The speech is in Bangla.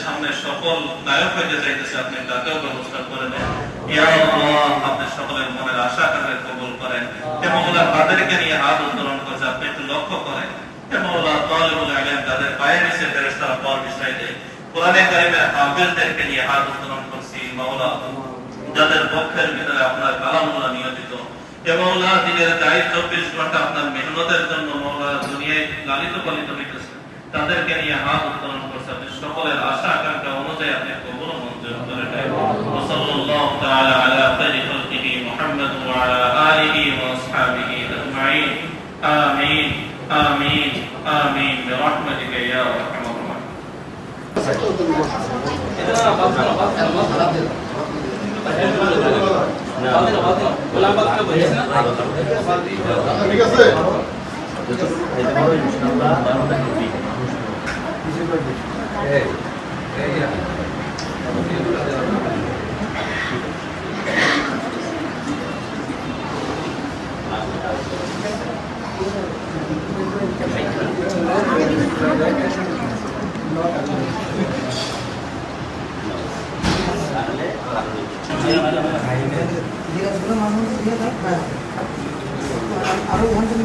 সামনে সকল নায়ক হইতে চাইতেছে, আপনি তাকেও ব্যবস্থা করে দেন। ইয়া আল্লাহ, আপনি সকলের মনের আশা আকাঙ্ক্ষা কবুল করেন। হে মওলা, তাদেরকে নিয়ে হাত উত্তোলন করছে, আপনি একটু লক্ষ্য করেন। হে মওলা, তালিবুল ইলম তাদের পায়ের নিচে ফেরেশতারা পর বিছাই দেয়। কোরআনে কারিমের হাফেজদেরকে নিয়ে হাত উত্তোলন করছি মওলা, যাদের পক্ষের ভিতরে আপনার কালামুল্লাহ নিয়োজিত। হে মওলা, দিনের দায়িত্ব 24 ঘন্টা আপনার মেহনতের জন্য মওলা দুনিয়ায় লালিত পালিত হইতেছে, তাদেরকে নিয়ে হাত উত্তোলন করছে, আপনি সকলের আশা আকাঙ্ক্ষা অনুযায়ী আপনি কবুল ও মঞ্জুর করে দেন। সাল্লাল্লাহু তাআলা আলা খায়রি খালকিহি মুহাম্মদ ওয়া আলা আলিহি ওয়া আসহাবিহি আজমাইন। আমিন আমিন আমিন বিরহমাতিকা ইয়া আরহামার রাহিমিন। ঠিক আছে। আরো ওখান থেকে